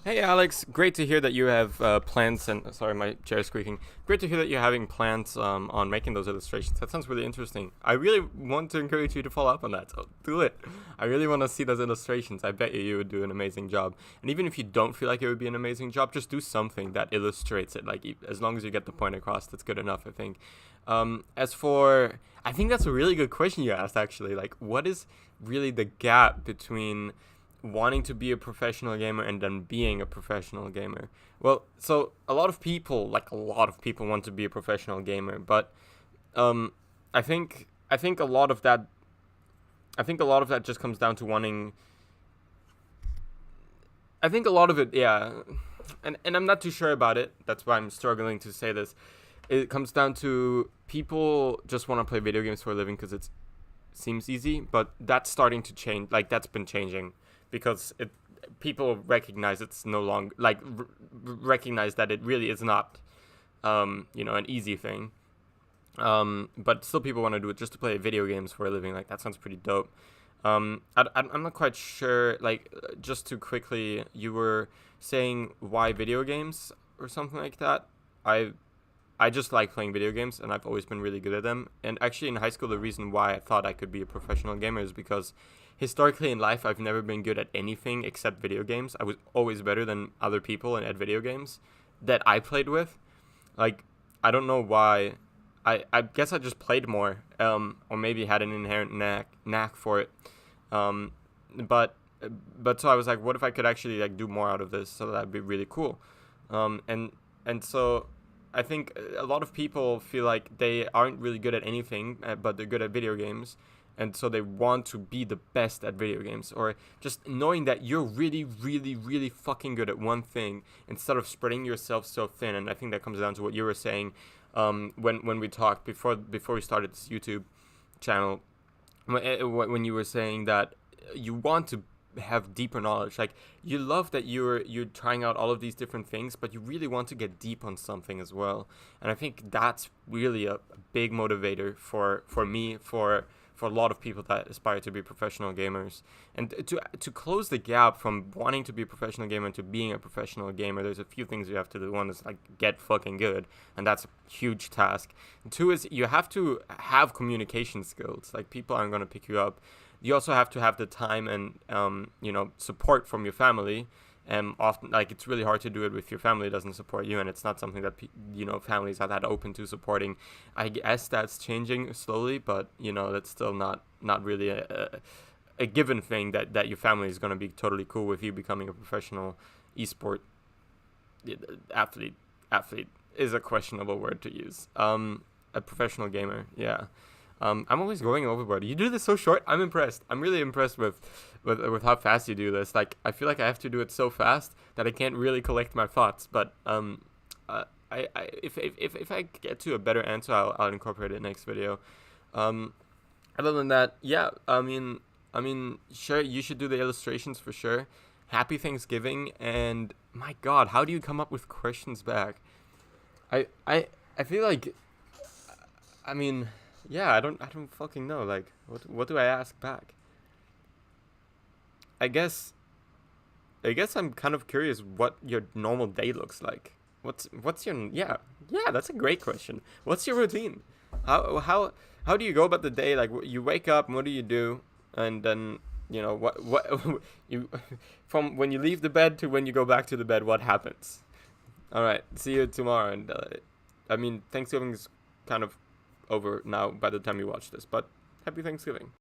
Hey Alex, great to hear that you have plans and sorry, my chair is squeaking. Great to hear that you're having plans on making those illustrations. That sounds really interesting. I really want to encourage you to follow up on that. So do it. I really want to see those illustrations. I bet you would do an amazing job. And even if you don't feel like it would be an amazing job, just do something that illustrates it. Like as long as you get the point across, that's good enough. I think. I think that's a really good question you asked. Actually, like, what is really the gap between wanting to be a professional gamer and then being a professional gamer? Well, so a lot of people want to be a professional gamer, but um, I think a lot of that just comes down to wanting. I think a lot of it, yeah, and I'm not too sure about it. That's why I'm struggling to say this. It comes down to people just want to play video games for a living because it seems easy, but that's starting to change. Like that's been changing because it people recognize it's no longer recognize that it really is not an easy thing. But still, people want to do it just to play video games for a living. Like that sounds pretty dope. I'm not quite sure. Just to quickly, you were saying why video games or something like that. I I just like playing video games, and I've always been really good at them. And actually, in high school, the reason why I thought I could be a professional gamer is because historically in life, I've never been good at anything except video games. I was always better than other people at video games that I played with. Like, I don't know why. I guess I just played more, or maybe had an inherent knack for it. Um, but but so I was like, what if I could actually like do more out of this? So that'd be really cool. And so I think a lot of people feel like they aren't really good at anything, but they're good at video games. And so they want to be the best at video games, or just knowing that you're really, really, really fucking good at one thing instead of spreading yourself so thin. And I think that comes down to what you were saying when we talked before we started this YouTube channel, when you were saying that you want to have deeper knowledge. Like, you love that you're trying out all of these different things, but you really want to get deep on something as well. And I think that's really a big motivator for me, for a lot of people that aspire to be professional gamers. And to close the gap from wanting to be a professional gamer to being a professional gamer, there's a few things you have to do. One is like get fucking good, and that's a huge task. And two is you have to have communication skills. Like, people aren't going to pick you up. You also have to have the time and support from your family. And often, like, it's really hard to do it if your family doesn't support you, and it's not something that families are that open to supporting. I guess that's changing slowly, but that's still not really a given thing that your family is going to be totally cool with you becoming a professional esport athlete. Athlete is a questionable word to use. A professional gamer, yeah. I'm always going overboard. You do this so short. I'm impressed. I'm really impressed with how fast you do this. Like, I feel like I have to do it so fast that I can't really collect my thoughts. But if I get to a better answer, I'll incorporate it next video. Um, Other than that, yeah. I mean, sure, you should do the illustrations for sure. Happy Thanksgiving, and my God, how do you come up with questions back? I feel like, I mean, yeah, I don't fucking know. Like, what do I ask back? I guess I guess I'm kind of curious what your normal day looks like. What's your yeah, yeah, that's a great question. What's your routine? How do you go about the day? Like, you wake up, what do you do? And then, what you from when you leave the bed to when you go back to the bed, what happens? All right, see you tomorrow. And I mean, Thanksgiving is kind of over now by the time you watch this, but happy Thanksgiving.